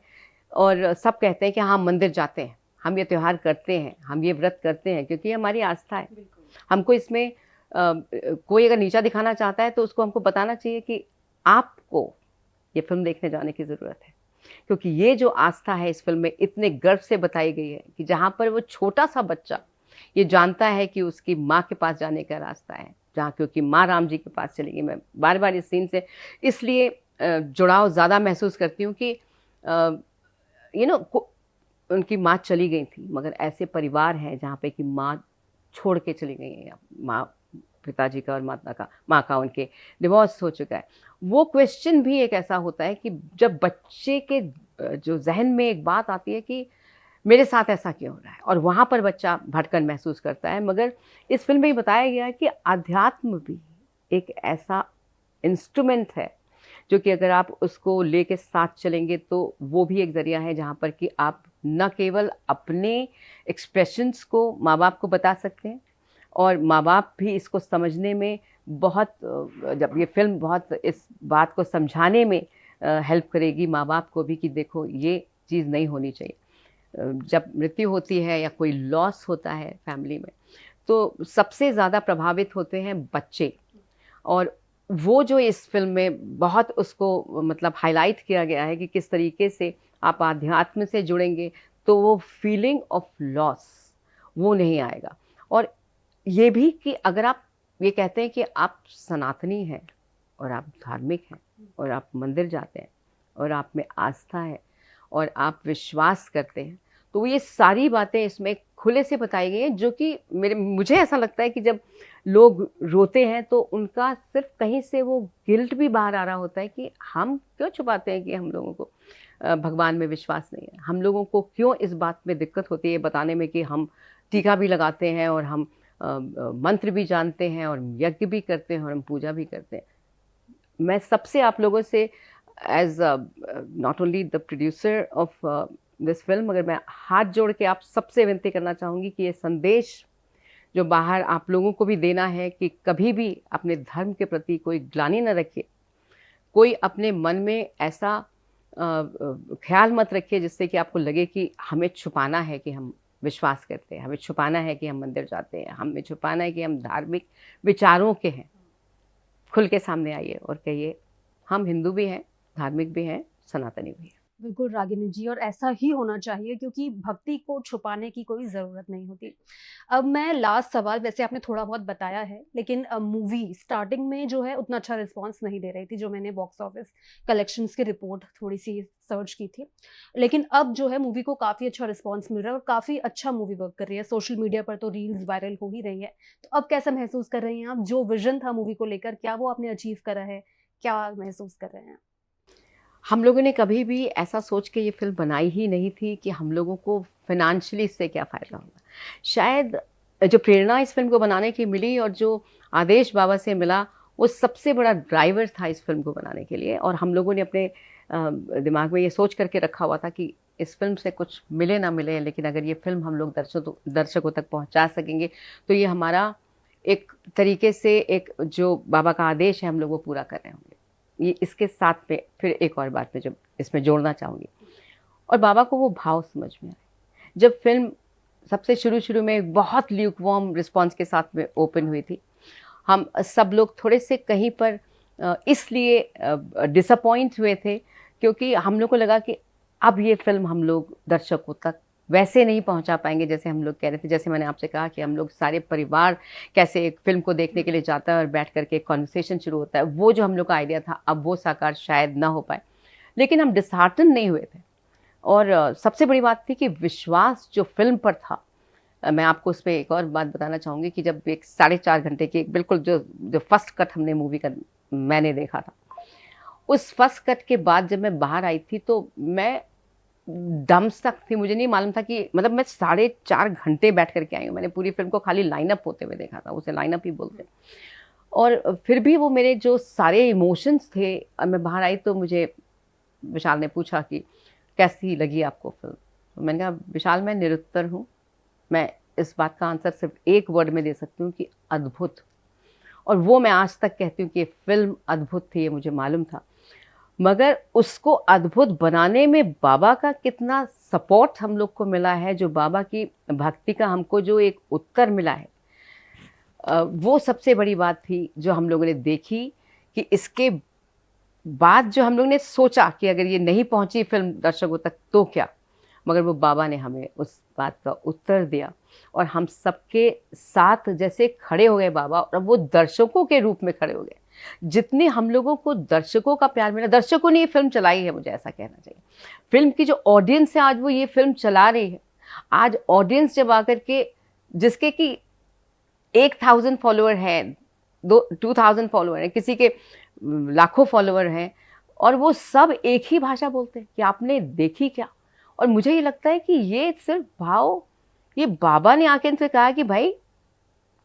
और सब कहते हैं कि हाँ, मंदिर जाते हैं, हम ये त्यौहार करते हैं, हम ये व्रत करते हैं, क्योंकि ये हमारी आस्था है। हमको इसमें कोई अगर नीचा दिखाना चाहता है, तो उसको हमको बताना चाहिए कि आपको ये फिल्म देखने जाने की ज़रूरत है, क्योंकि ये जो आस्था है इस फिल्म में इतने गर्व से बताई गई है कि जहाँ पर वो छोटा सा बच्चा ये जानता है कि उसकी माँ के पास जाने का रास्ता है, जहाँ क्योंकि माँ राम जी के पास चलेगी। मैं बार बार इस सीन से इसलिए जुड़ाव ज़्यादा महसूस करती हूँ कि उनकी माँ चली गई थी, मगर ऐसे परिवार हैं जहाँ पे कि माँ छोड़ के चली गई है, माँ पिताजी का और माँ का उनके डिवोर्स हो चुका है। वो क्वेश्चन भी एक ऐसा होता है कि जब बच्चे के जो जहन में एक बात आती है कि मेरे साथ ऐसा क्यों हो रहा है, और वहाँ पर बच्चा भटकन महसूस करता है। मगर इस फिल्म में ये बताया गया है कि अध्यात्म भी एक ऐसा इंस्ट्रूमेंट है जो कि अगर आप उसको लेके साथ चलेंगे तो वो भी एक ज़रिया है जहाँ पर कि आप न केवल अपने एक्सप्रेशंस को माँ बाप को बता सकते हैं, और माँ बाप भी इसको समझने में बहुत जब ये फिल्म बहुत इस बात को समझाने में हेल्प करेगी माँ बाप को भी कि देखो ये चीज़ नहीं होनी चाहिए। जब मृत्यु होती है या कोई लॉस होता है फैमिली में, तो सबसे ज़्यादा प्रभावित होते हैं बच्चे, और वो जो इस फिल्म में बहुत उसको मतलब हाईलाइट किया गया है कि किस तरीके से आप आध्यात्म से जुड़ेंगे तो वो फीलिंग ऑफ लॉस वो नहीं आएगा। और ये भी कि अगर आप ये कहते हैं कि आप सनातनी हैं और आप धार्मिक हैं और आप मंदिर जाते हैं और आप में आस्था है और आप विश्वास करते हैं, तो ये सारी बातें इसमें खुले से बताई गई हैं, जो कि मुझे ऐसा लगता है कि जब लोग रोते हैं तो उनका सिर्फ कहीं से वो गिल्ट भी बाहर आ रहा होता है कि हम क्यों छुपाते हैं कि हम लोगों को भगवान में विश्वास नहीं है, हम लोगों को क्यों इस बात में दिक्कत होती है बताने में कि हम टीका भी लगाते हैं और हम मंत्र भी जानते हैं और यज्ञ भी करते हैं और हम पूजा भी करते हैं। मैं सबसे आप लोगों से as not only the producer of this film, मगर मैं हाथ जोड़ के आप सबसे विनती करना चाहूँगी कि ये संदेश जो बाहर आप लोगों को भी देना है कि कभी भी अपने धर्म के प्रति कोई ग्लानि न रखिए, कोई अपने मन में ऐसा ख्याल मत रखिए जिससे कि आपको लगे कि हमें छुपाना है कि हम विश्वास करते हैं, हमें छुपाना है कि हम मंदिर जाते हैं, हमें छुपाना है कि हम धार्मिक विचारों के हैं। खुल के सामने आइए और कहिए हम हिंदू भी हैं, धार्मिक भी हैं, सनातनी भी हैं। बिल्कुल रागिनी जी, और ऐसा ही होना चाहिए क्योंकि भक्ति को छुपाने की कोई ज़रूरत नहीं होती। अब मैं लास्ट सवाल, वैसे आपने थोड़ा बहुत बताया है, लेकिन मूवी स्टार्टिंग में जो है उतना अच्छा रिस्पॉन्स नहीं दे रही थी, जो मैंने बॉक्स ऑफिस कलेक्शंस की रिपोर्ट थोड़ी सी सर्च की थी। लेकिन अब जो है मूवी को काफ़ी अच्छा रिस्पॉन्स मिल रहा है और काफ़ी अच्छा मूवी वर्क कर रही है। सोशल मीडिया पर तो रील्स वायरल हो ही रही है। तो अब कैसा महसूस कर रही हैं आप? जो विजन था मूवी को लेकर, क्या वो आपने अचीव करा है? क्या महसूस कर रहे हैं? हम लोगों ने कभी भी ऐसा सोच के ये फ़िल्म बनाई ही नहीं थी कि हम लोगों को फ़ाइनेंशियली इससे क्या फ़ायदा होगा। शायद जो प्रेरणा इस फ़िल्म को बनाने की मिली और जो आदेश बाबा से मिला, वो सबसे बड़ा ड्राइवर था इस फ़िल्म को बनाने के लिए। और हम लोगों ने अपने दिमाग में ये सोच करके रखा हुआ था कि इस फ़िल्म से कुछ मिले ना मिले, लेकिन अगर ये फ़िल्म हम लोग दर्शकों तक पहुँचा सकेंगे तो ये हमारा एक तरीके से एक जो बाबा का आदेश है हम लोग वो पूरा कर रहे होंगे। ये इसके साथ में फिर एक और बात मैं जब इसमें जोड़ना चाहूँगी, और बाबा को वो भाव समझ में आए। जब फिल्म सबसे शुरू में बहुत ल्यूकवार्म रिस्पॉन्स के साथ में ओपन हुई थी, हम सब लोग थोड़े से कहीं पर इसलिए डिसअपॉइंट हुए थे क्योंकि हम लोग को लगा कि अब ये फिल्म हम लोग दर्शकों तक वैसे नहीं पहुंचा पाएंगे जैसे हम लोग कह रहे थे। जैसे मैंने आपसे कहा कि हम लोग सारे परिवार कैसे एक फिल्म को देखने के लिए जाता है और बैठ करके एक कॉन्वर्सेशन शुरू होता है, वो जो हम लोग का आइडिया था अब वो साकार शायद ना हो पाए, लेकिन हम डिसहार्टन नहीं हुए थे। और सबसे बड़ी बात थी कि विश्वास जो फिल्म पर था, मैं आपको उस पर एक और बात बताना चाहूँगी कि जब एक 4.5 घंटे की बिल्कुल जो फर्स्ट कट हमने मूवी का मैंने देखा था, उस फर्स्ट कट के बाद जब मैं बाहर आई थी तो मैं दमस्तक थी। मुझे नहीं मालूम था कि मतलब मैं 4.5 घंटे बैठ करके आई हूँ। मैंने पूरी फिल्म को खाली लाइनअप होते हुए देखा था, उसे लाइनअप ही बोलते हैं। और फिर भी वो मेरे जो सारे इमोशंस थे, मैं बाहर आई तो मुझे विशाल ने पूछा कि कैसी लगी आपको फिल्म। तो मैंने कहा विशाल मैं निरुत्तर हूँ, मैं इस बात का आंसर सिर्फ एक वर्ड में दे सकती हूँ कि अद्भुत। और वो मैं आज तक कहती हूँ कि ये फिल्म अद्भुत थी, ये मुझे मालूम था, मगर उसको अद्भुत बनाने में बाबा का कितना सपोर्ट हम लोग को मिला है, जो बाबा की भक्ति का हमको जो एक उत्तर मिला है, वो सबसे बड़ी बात थी जो हम लोगों ने देखी। कि इसके बाद जो हम लोग ने सोचा कि अगर ये नहीं पहुंची फिल्म दर्शकों तक तो क्या, मगर वो बाबा ने हमें उस बात का उत्तर दिया और हम सबके साथ जैसे खड़े हो गए बाबा, और वो दर्शकों के रूप में खड़े हो गए। जितने हम लोगों को दर्शकों का प्यार मिला, दर्शकों ने ये फिल्म चलाई है, मुझे ऐसा कहना चाहिए। फिल्म की जो ऑडियंस है आज वो ये फिल्म चला रही है। आज ऑडियंस जब आकर के जिसके कि 1000 फॉलोअर हैं, 2000 फॉलोअर हैं, किसी के लाखों फॉलोअर हैं, और वो सब एक ही भाषा बोलते हैं कि आपने देखी क्या। और मुझे ये लगता है कि ये सिर्फ भाव, ये बाबा ने आके इनसे कहा कि भाई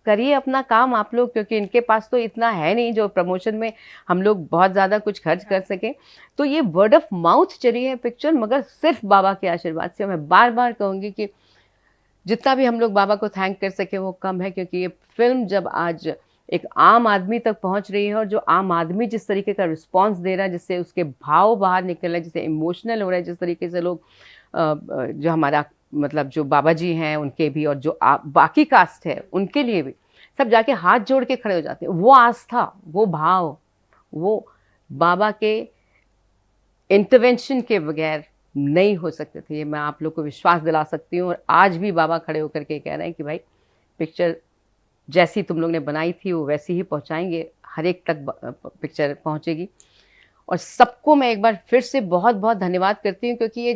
करिए अपना काम आप लोग, क्योंकि इनके पास तो इतना है नहीं जो प्रमोशन में हम लोग बहुत ज़्यादा कुछ खर्च कर सकें। तो ये वर्ड ऑफ माउथ चली है पिक्चर, मगर सिर्फ बाबा के आशीर्वाद से। मैं बार बार कहूँगी कि जितना भी हम लोग बाबा को थैंक कर सके वो कम है, क्योंकि ये फिल्म जब आज एक आम आदमी तक पहुंच रही है, और जो आम आदमी जिस तरीके का रिस्पांस दे रहा है, जिससे उसके भाव बाहर निकल रहे हैं, जिससे इमोशनल हो रहा है, जिस तरीके से लोग जो हमारा मतलब जो बाबा जी हैं उनके भी, और जो बाकी कास्ट है उनके लिए भी, सब जाके हाथ जोड़ के खड़े हो जाते हैं। वो आस्था, वो भाव, वो बाबा के इंटरवेंशन के बगैर नहीं हो सकते थे। ये मैं आप लोग को विश्वास दिला सकती हूँ। और आज भी बाबा खड़े होकर के कह रहे हैं कि भाई पिक्चर जैसी तुम लोग ने बनाई थी वो वैसी ही पहुँचाएंगे, हर एक तक पिक्चर पहुँचेगी। और सबको मैं एक बार फिर से बहुत बहुत धन्यवाद करती हूँ, क्योंकि ये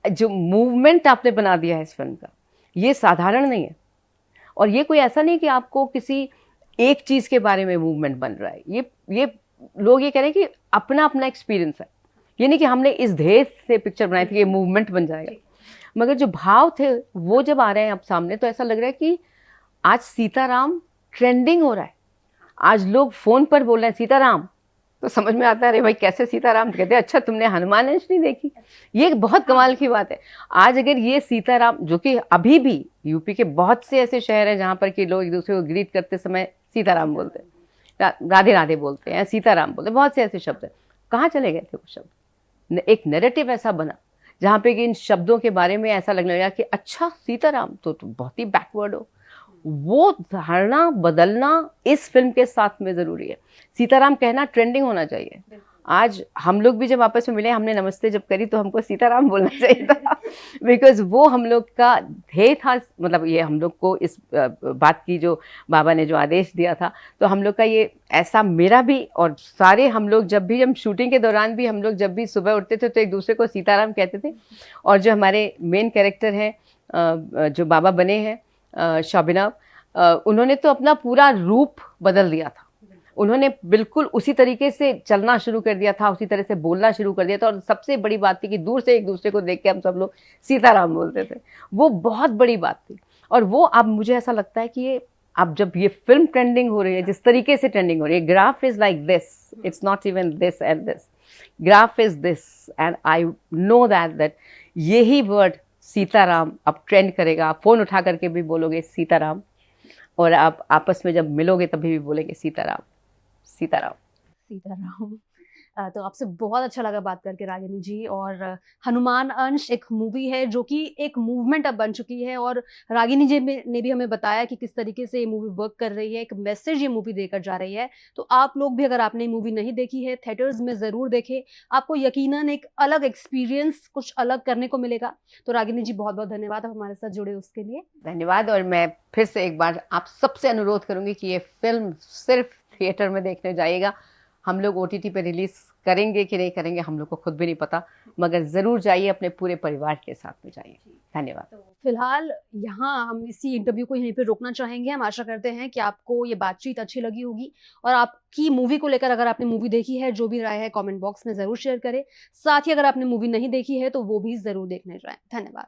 जो मूवमेंट आपने बना दिया है इस फिल्म का, ये साधारण नहीं है। और ये कोई ऐसा नहीं कि आपको किसी एक चीज़ के बारे में मूवमेंट बन रहा है। ये लोग ये कह रहे हैं कि अपना अपना एक्सपीरियंस है। ये नहीं कि हमने इस ध्येय से पिक्चर बनाई थी कि ये मूवमेंट बन जाएगा, मगर जो भाव थे वो जब आ रहे हैं अब सामने, तो ऐसा लग रहा है कि आज सीताराम ट्रेंडिंग हो रहा है। आज लोग फ़ोन पर बोल रहे हैं सीताराम, तो समझ में आता है अरे भाई कैसे सीताराम, कहते हैं अच्छा तुमने हनुमान अंश नहीं देखी। ये बहुत कमाल की बात है। आज अगर ये सीताराम, जो कि अभी भी यूपी के बहुत से ऐसे शहर हैं जहाँ पर कि लोग एक दूसरे को ग्रीट करते समय सीताराम बोलते हैं, राधे राधे बोलते हैं, सीताराम बोलते हैं, बहुत से ऐसे शब्द हैं। कहाँ चले गए थे वो शब्द? एक नैरेटिव ऐसा बना जहाँ पे कि इन शब्दों के बारे में ऐसा लगने लगा कि अच्छा सीताराम तो बहुत ही बैकवर्ड हो। वो धारणा बदलना इस फिल्म के साथ में ज़रूरी है। सीताराम कहना ट्रेंडिंग होना चाहिए। आज हम लोग भी जब आपस में मिले, हमने नमस्ते जब करी, तो हमको सीताराम बोलना चाहिए था, बिकॉज वो हम लोग का ध्येय था। मतलब ये हम लोग को इस बात की जो बाबा ने जो आदेश दिया था, तो हम लोग का ये ऐसा, मेरा भी और सारे हम लोग जब भी, हम शूटिंग के दौरान भी हम लोग जब भी सुबह उठते थे तो एक दूसरे को सीताराम कहते थे। और जो हमारे मेन कैरेक्टर हैं जो बाबा बने हैं शोभिना, उन्होंने तो अपना पूरा रूप बदल दिया था। उन्होंने बिल्कुल उसी तरीके से चलना शुरू कर दिया था, उसी तरह से बोलना शुरू कर दिया था। और सबसे बड़ी बात थी कि दूर से एक दूसरे को देख के हम सब लोग सीताराम बोलते थे। वो बहुत बड़ी बात थी। और वो अब मुझे ऐसा लगता है कि ये अब जब ये फिल्म ट्रेंडिंग हो रही है, जिस तरीके से ट्रेंडिंग हो रही है, graph is like this, it's not even this and this, graph is this, and I know that यही वर्ड सीताराम अब ट्रेंड करेगा। आप फ़ोन उठा करके भी बोलोगे सीताराम, और आप आपस में जब मिलोगे तभी भी बोलेंगे सीताराम सीताराम सीताराम। तो आपसे बहुत अच्छा लगा बात करके रागिनी जी। और हनुमान अंश एक मूवी है जो कि एक मूवमेंट अब बन चुकी है, और रागिनी जी ने भी हमें बताया कि किस तरीके से ये मूवी वर्क कर रही है, एक मैसेज ये मूवी देकर जा रही है। तो आप लोग भी अगर आपने ये मूवी नहीं देखी है, थिएटर्स में ज़रूर देखें, आपको यकीनन एक अलग एक्सपीरियंस, कुछ अलग करने को मिलेगा। तो रागिनी जी बहुत बहुत धन्यवाद आप हमारे साथ जुड़े उसके लिए। धन्यवाद। और मैं फिर से एक बार आप सबसे अनुरोध करूंगी कि ये फिल्म सिर्फ थिएटर में देखने जाइएगा। हम लोग OTT पे रिलीज करेंगे कि नहीं करेंगे हम लोग को खुद भी नहीं पता, मगर ज़रूर जाइए, अपने पूरे परिवार के साथ में जाइए। धन्यवाद। तो फिलहाल यहाँ हम इसी इंटरव्यू को यहीं पे रोकना चाहेंगे। हम आशा करते हैं कि आपको ये बातचीत अच्छी लगी होगी, और आपकी मूवी को लेकर अगर आपने मूवी देखी है, जो भी राय है कमेंट बॉक्स में ज़रूर शेयर करें। साथ ही अगर आपने मूवी नहीं देखी है तो वो भी ज़रूर देखने जाएं। धन्यवाद।